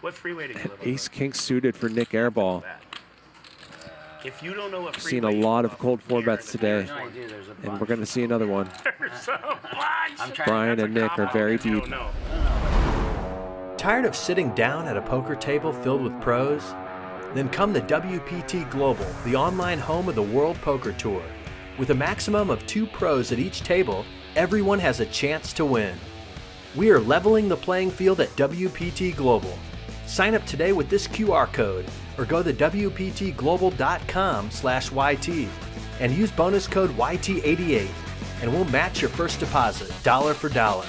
What free weight did you live Ace king suited for Nik Airball. If you don't know what free Seen a lot of cold four bets today, No, I do. There's a and we're going to see another one. I'm trying Brian and Nick are very deep. Tired of sitting down at a poker table filled with pros? Then come to WPT Global, the online home of the World Poker Tour. With a maximum of 2 pros at each table, everyone has a chance to win. We are leveling the playing field at WPT Global. Sign up today with this QR code or go to wptglobal.com/YT and use bonus code YT88 and we'll match your first deposit, dollar for dollar.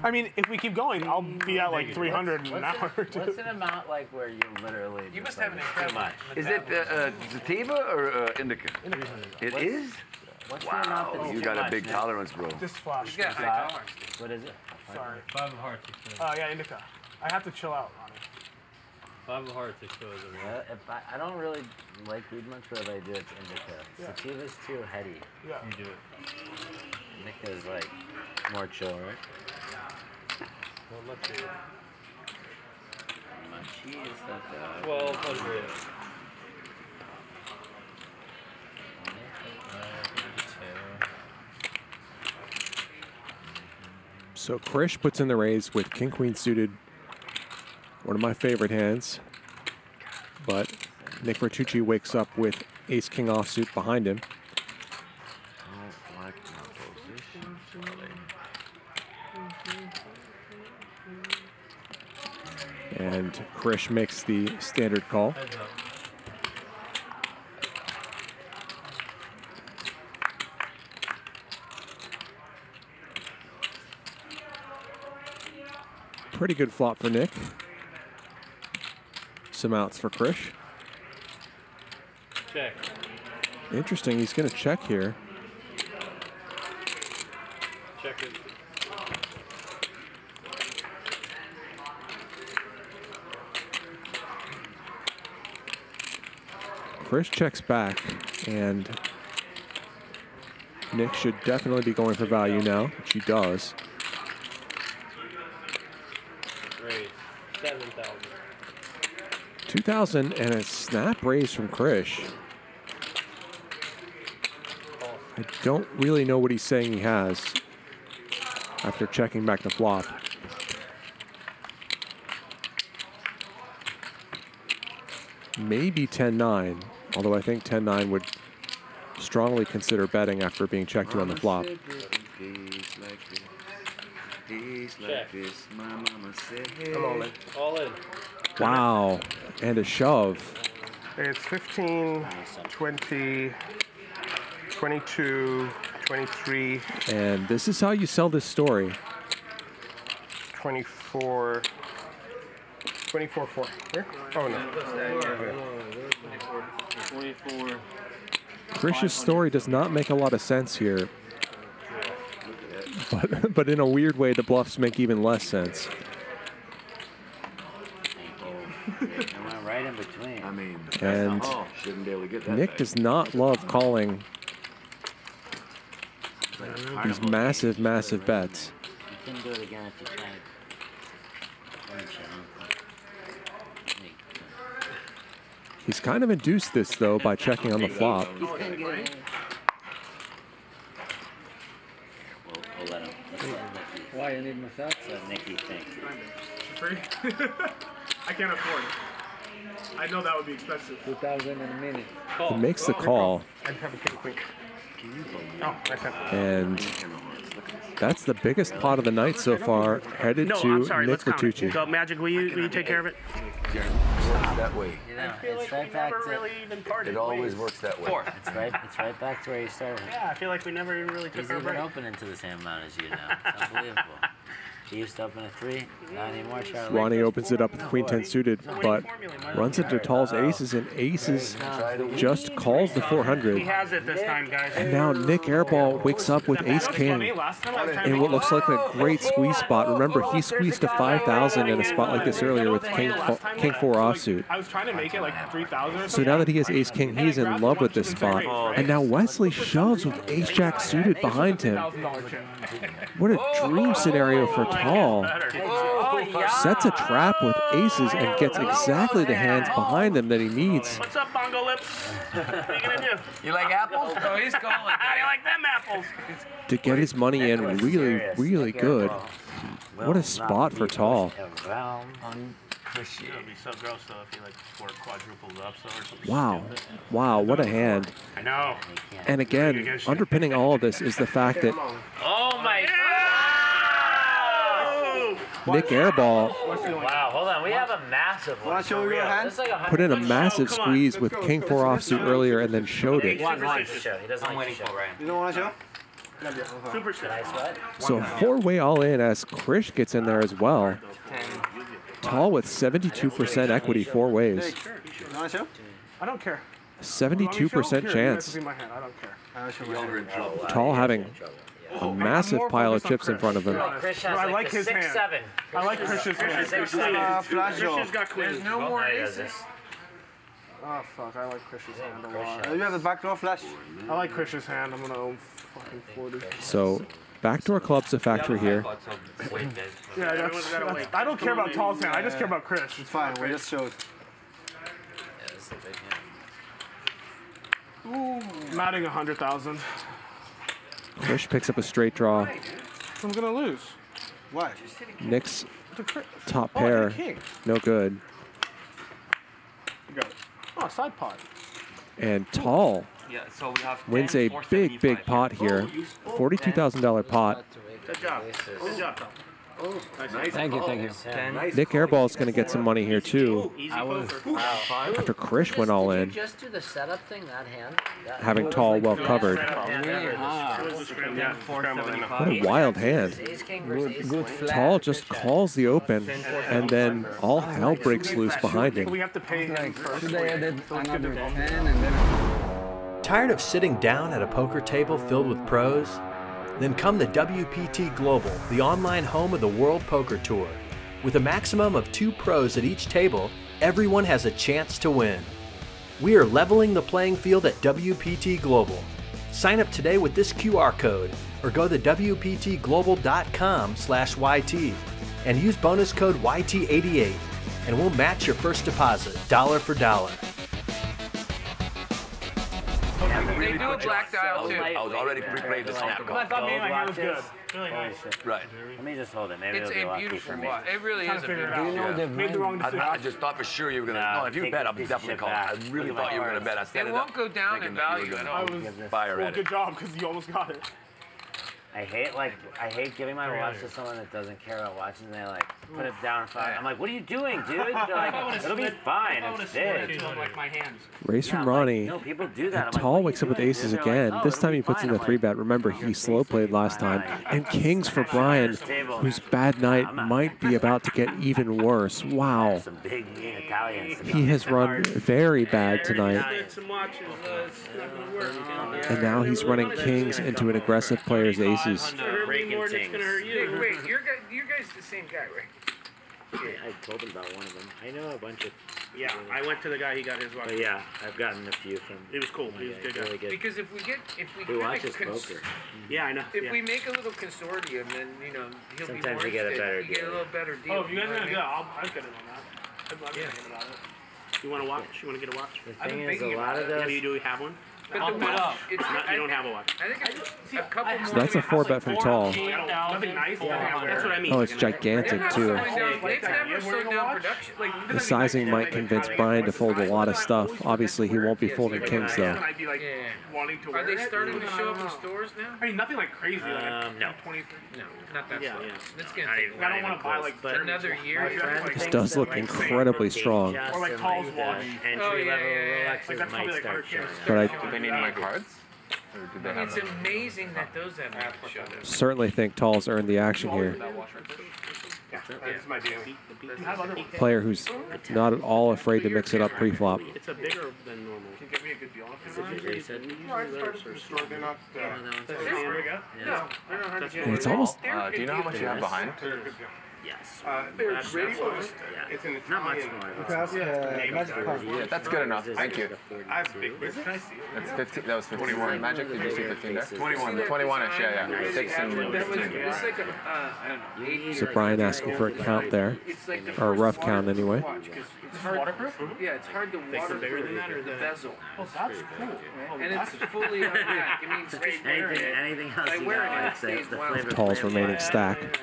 I mean, if we keep going, I'll be at like 300 in an hour or two. What's an amount like where you literally... You must have an incredible... Is it sativa or indica? It is? What's the amount that's You got a big tolerance, bro. This flash. He's got high tolerance. What is it? Sorry. 5 of hearts. Yeah, indica. I have to chill out on it. 5 of hearts explosion. If I don't really like weed much, but if I do, it's indica. Yeah. Sativa's too heady. Yeah. You do it. Indica's like more chill, right? Well, let's see. My cheese, 1200. So Krish puts in the raise with king queen suited, one of my favorite hands. But Nick Nitucci wakes up with ace king offsuit behind him. And Krish makes the standard call. Pretty good flop for Nick. Some outs for Krish. Check. Interesting, he's going to check here. Check it. Krish checks back, and Nick should definitely be going for value now, which he does. Raise. 7,000. 2,000 and a snap raise from Krish. I don't really know what he's saying he has after checking back the flop. Maybe 10-9, although I think 10-9 would strongly consider betting after being checked to on the flop. I'm all in. All in. Wow, and a shove. It's 15, 20, 22, 23. And this is how you sell this story. 24. 24-4. Here? Oh, no. 24. Krish's story does not make a lot of sense here. But in a weird way, the bluffs make even less sense. I went right in between. I mean, And shouldn't be able to get that Nick back. does not love calling these massive, massive bets. You can do it again if you tried. He's kind of induced this, though, by checking on the flop. We'll let him. Why, you need my thoughts? So Nicky thinks. Free? I can't afford it. I know that would be expensive. 2,000 in a minute. He makes the call, I have a king queen. Oh, I can't. and that's the biggest pot of the night so far, headed No, to I'm sorry. Nick Let's count it. Nitucci. Go, Magic, will you take care of it? That way. You know, I feel it's like right we back never to. really even parted It always ways. works that way. It's right back to where you started. Yeah, I feel like we never even really took He's our even break. opening to the same amount as you now. It's unbelievable. He used to open a 3, not anymore, Charlie. Ronnie opens it up with queen 10 suited, but runs into Tall's aces, and aces just calls the He 400. has it this time, guys. And now Nik Airball wakes up with ace king Last time I was trying to in make what looks like a great squeeze spot. Remember, he squeezed a 5,000 in a spot like this earlier with king 4 offsuit. I was trying to make it like 3,000 or So something. now that he has ace king, he's in love with this spot. And now Wesley shoves with ace jack suited behind him. $1,000 chip. What a dream scenario for Tall sets a trap with aces and gets exactly the hands behind them that he needs. What's up, Bongo Lips? What are you gonna do? You like apples? Oh, he's going. How do you like them apples? To get his money in really, really good. What a spot for Tall. It would be so gross though if he like scored quadruples up or something. Wow. Wow, what a hand. I know. And again, underpinning all of this is the fact that Oh my Nik Airball Wow, hold on. We have a massive one. Want to show me your hand? That's like a put in a massive squeeze with King 4 offsuit earlier and then showed it. He doesn't like to show. You don't want to show? Super shit. Nice what? So a four-way all-in as Krish gets in there as well. Tall with 72% equity four ways. You want to show? I don't care. 72% chance. See my hand. I don't care. You're in trouble. Tall having a massive pile of chips in front of him. Krish has I like the his hand. 6-7. I like Chris's hand. Flash Chris's got queens. No more He does aces. this. Oh fuck! I like Chris's hand a lot. You have the backdoor flash? I like Chris's hand. I'm gonna own fucking 40. So backdoor club's a factor here. Yeah, I don't care about Tall's hand. I just care about Krish. It's fine, we just showed. I'm adding 100,000. Krish picks up a straight draw. I'm gonna lose. Why? Nick's To Krish. top Oh, I did pair, king. no good. You got it. Oh, side pot. And Tall Yeah, so we have wins a big, big pot here. $42,000 pot. Good job. Good job. Thank you, thank you. Nik Airball's going to get some money here too, Easy poker. after Krish went all in, Just do the setup thing, that hand. having Tall well covered. What a wild hand. Ace king versus ace Good queen. flat. Tall just calls the open, and then all hell breaks loose behind We him. have to pay him first. Today I did another 10 and then... Tired of sitting down at a poker table filled with pros? Then come to WPT Global, the online home of the World Poker Tour. With a maximum of 2 pros at each table, everyone has a chance to win. We are leveling the playing field at WPT Global. Sign up today with this QR code or go to wptglobal.com/YT and use bonus code YT88 and we'll match your first deposit dollar for dollar. They do a black dial too. I was already pre-played the snap I call. thought me and my hand was good. Really nice. Right. Let me just hold it. Maybe It's it'll be a lucky beautiful for me. watch. It really Trying is to a figure it beautiful out. Made the wrong decision. I just thought for sure you were going to. No, No, if you take bet, the I'm piece of definitely shit calling. back. I really Look at thought my you were going to cards. bet. I set It it won't up. go down thinking in that you value were at gonna all. Fire Well, at good it. job, because you almost got it. I hate giving my watch to someone that doesn't care about watching. They like put it down 5. I'm like, what are you doing, dude? They're like, it'll be fine. It's big. Like my hands. Race Yeah, from I'm like, Ronnie. no, people do that. I'm like, Tall what are wakes you up with doing, aces dude? They're again. like, oh, This it'll time be he puts in fine. the I'm 3-bet. Remember, he slow played last time. And kings for Brian, whose bad night might be about to get even worse. Wow. Some big mean Italians. He has run very bad tonight. Some watches. It's not gonna work. And now he's running kings into an aggressive player's aces. Breaking More than it's gonna hurt Wait, you. wait, you guys the same guy, right? I told him about one of them. I know a bunch of. Yeah, I went to the guy. He got his watch. But yeah, I've gotten a few from. He was cool. He was a good guy. Really good. Because if we Who kinda watches poker? Yeah, I know. if yeah. we make a little consortium, then he'll Sometimes be more you get a interested. better You get a deal. little better deal. Oh, if you guys know are what I gonna go, mean? I'll get in on that. I'm thinking about it. You want to watch? You want to get a watch? The I've been thing is, a thinking lot about of it. Yeah, those. do you have one? But the watch, it's No, you don't have a watch. I think it's a couple more. So that's a 4-bet from Tall. Nothing nice. Yeah. That's what I mean. Oh, it's gigantic They've too. never slowed down production. The sizing might convince Brian to fold a lot of stuff. Obviously, he won't be folding kings though. I'd be like wanting to Are wear they it. starting to show up in stores now? I mean, nothing like crazy. Like No. 23. No, not that Yeah, slow. yeah. It's gonna Not take even- I don't want to buy like but another year. My friend This thinks does that, look like, incredibly strong. just Or like in, Tall's the watch. entry Oh, yeah, level yeah, yeah. Rolexes Like, that's might probably like start 100 showing. But I Do they need my cards? Or do they have It's them? amazing that those have not showed up. certainly think Tall's earned the action here. Yeah, this might be a beat. You have other ones. Player who's not at all afraid to mix it up pre-flop. It's a bigger than normal. Can you get me a good deal on it? They're not. And it's almost Do you know how much you have behind? Yes. They're ready for it. Yeah. It's an Not much Italian. more. Yeah, that's good enough. Thank you. That's big. Can I see it? That's 15. That was 51. Magic, did you see 15 there? 21. 21-ish, yeah. 6 and It's like a, I don't know, 80 So Brian asking for a count there, It's like the or a first rough one count to anyway. watch, 'cause it's hard. Waterproof? Yeah, it's hard to waterproof the bezel. Oh, that's cool. And it's fully automatic. It means just wearing it. Anything else By you wearing got, it, like stays the wild. flavor. Tall's remaining stack.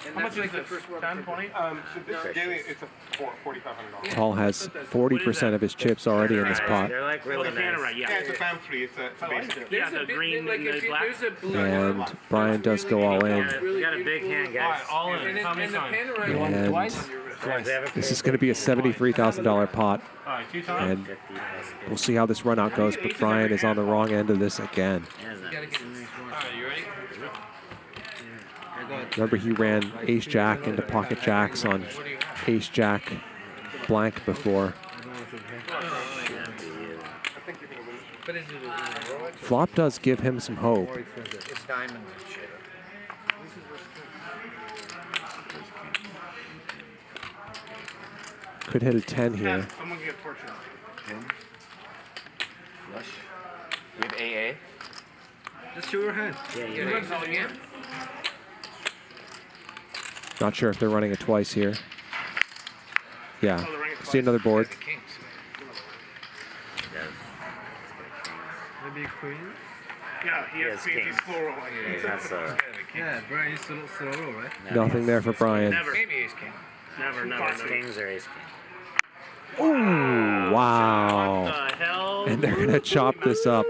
And How much that's is like the this? first 10, waterproof. 20? So this daily, it's a $4,500. Tall has 40% of his chips already in this pot. They're like really nice. Yeah, it's a pound 3. It's a basic. There's a green like if there's a blue And Brian does go all in. We got a big hand, guys. All in. and How many the times? panorama. And this is going to be a $73,000 pot. All right, 2 times. And we'll see how this run out goes, but Brian is on the wrong end of this again. All right, you ready? Remember, he ran ace-jack into pocket jacks on ace-jack blank before. But is it Flop does give him some hope. It's diamonds and shit. Could hit a 10 here. Someone get torture. Flush. We have AA. Just show your hand. Yeah, You you're run right. it again? Not sure if they're running it twice here. Yeah. See another board. Kings. Maybe queen? Yeah, he has queen. He's slow rolling. That's Yeah, Brian used to look slow roll, right? Nothing there for Brian. Maybe ace king. never. Kings or ace king. Ooh, wow. The hell? And they're going to chop this up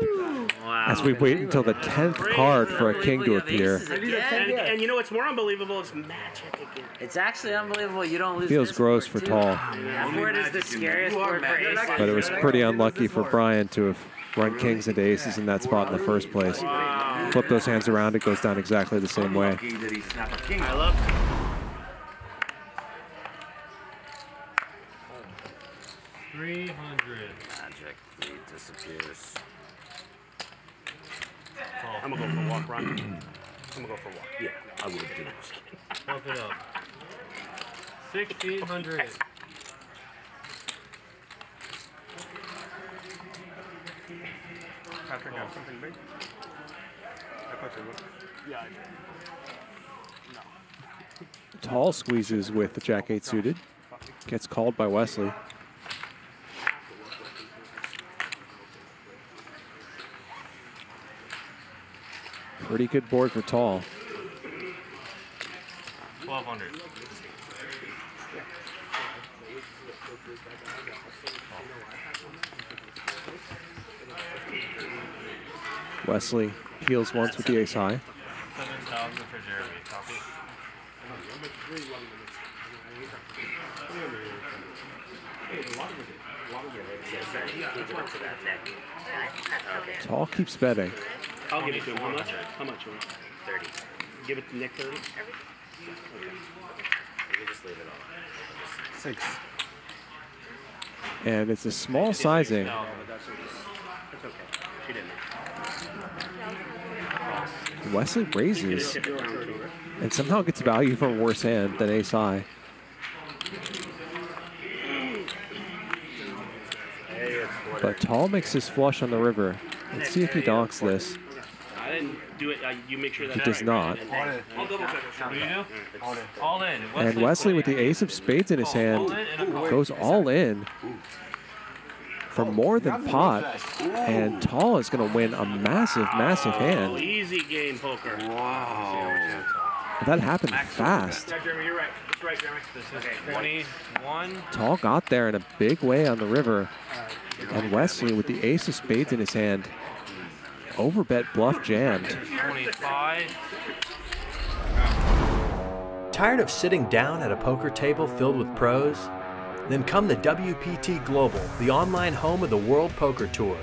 Wow. as we wait until the 10th card for a king to appear. And you know what's more unbelievable? It's magic again. It's actually unbelievable. You don't lose. Feels this gross board, for too. Tall, That board is the scariest board for aces. but it was pretty unlucky for Brian to have run kings into aces in that spot in the first place. Flip those hands around, it goes down exactly the same way. I love. 300. Magic lead disappears. I'm gonna go for a walk, Ron. I'm gonna go for a walk. Yeah, I would do that. Bump it up. 1,600. Patrick got something big? I thought you would. Yeah, I did. Tall squeezes with the jack-8 suited. Gets called by Wesley. Pretty good board for Tall. 1,200. Wesley peels once with the ace high. 7,000 for Jeremy. Copy. Tall keeps betting. I'll give it to him. How much? How much? 30. Give it to Nick 30. You can just leave it all. 6. And it's a small sizing. No, that's okay. She didn't. Wesley raises and somehow gets value for a worse hand than ace high. But Tall makes his flush on the river. Let's see if he donks this. I didn't do it. You make sure that He does not. I'll double check it. What do you do? All in. And Wesley with the ace of spades in his hand goes all in for more than pot. And Tall is going to win a massive, massive hand. Easy game poker. That happened fast. Yeah, Jeremy, you're right. That's right, Jeremy. This is 21. Tall got there in a big way on the river. And Wesley with the ace of spades in his hand. Overbet bluff jammed. 25. Tired of sitting down at a poker table filled with pros? Then come the WPT Global, the online home of the World Poker Tour.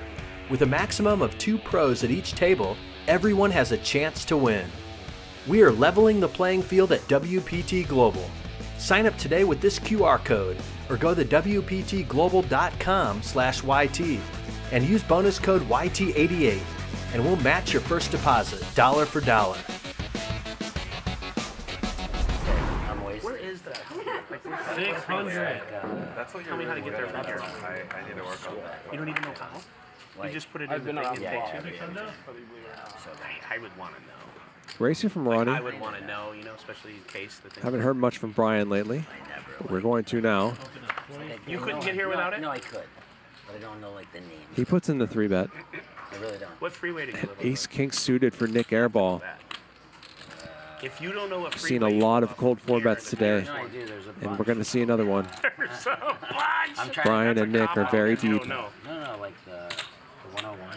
With a maximum of 2 pros at each table, everyone has a chance to win. We are leveling the playing field at WPT Global. Sign up today with this QR code or go to wptglobal.com/YT and use bonus code YT88 and we'll match your first deposit dollar for dollar. Where is that? Like 600. That's what Tell me how to get there from here. I need to work on that. You don't even know how? You just put it in the thing and takes it. I would want to know. Racing from I Ronnie. would want to know, you know, especially in case the thing. Haven't heard much from Brian lately. But we're going to now. You couldn't get here without it? No, I could, but I don't know like the name. He puts in the 3-bet. I really don't. What freeway do you live on? Ace king suited for Nik Airball. If you don't know what Seen a freeway lot you of live cold on, 4-bets today. No, I do. There's a bunch. And we're going to see another one. There's so much. I'm trying. Brian and Nick are very I deep. don't know. No, like the 101.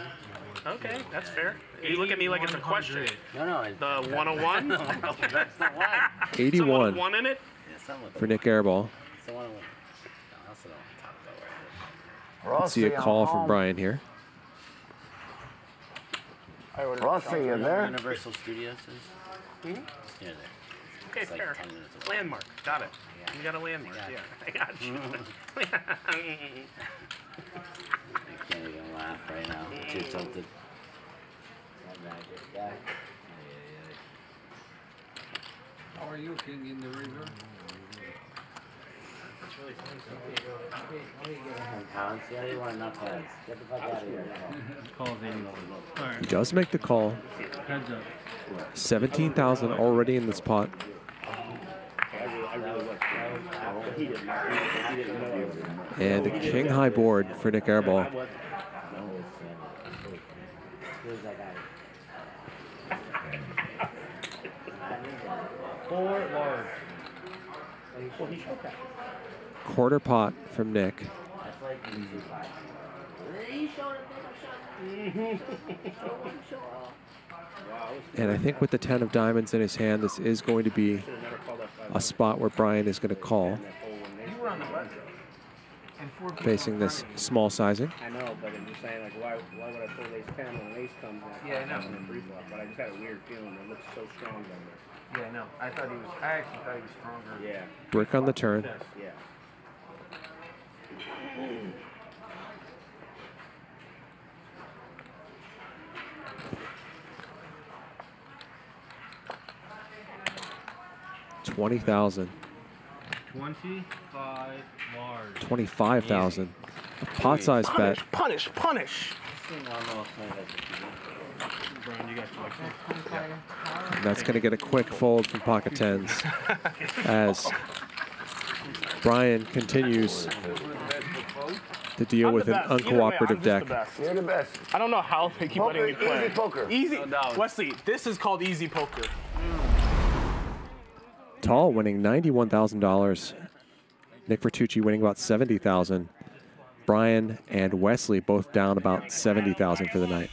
Okay, that's fair. You look at me like it's a question. No, The 101? that's the one. 81 1 in it? Yeah, something for Nik Airball. It's the 101. No, that's the one I'm talking about right there. Let's see a call from Brian here. Rossi, you there? Universal Studios is. Hmm? Near there. Okay, It's like fair. 10 minutes away. Landmark. Got it. You got a landmark. I got Yeah, it. I got you. I can't even laugh right now. I'm too tilted. How are you, King in the river? Pounds? Yeah, you want enough heads. Get the fuck out of here. Calls 81. All right. He does make the call. Heads up. 17,000 already in this pot. And a king high board for Nik Airball. Quarter pot from Nick. And I think with the 10 of diamonds in his hand, this is going to be a spot where Brian is going to call. Facing this small sizing. I know, but I'm just saying, like, why would I pull ace 10 when an ace comes in? Yeah, I know. In a free flop, but I just had a weird feeling. It looks so strong down there. Yeah, no. I actually thought he was stronger. Yeah, Brick on the turn. yeah. $20,000. 25 large. 25,000. Pot size bet. Punish. Brian, you got And that's going to get a quick fold from pocket tens as Brian continues to deal with an uncooperative deck. You're the best. I don't know how they keep letting me play. Easy poker. Easy. Wesley, this is called easy poker. Tall winning $91,000. Nik Nitucci winning about $70,000. Brian and Wesley both down about $70,000 for the night.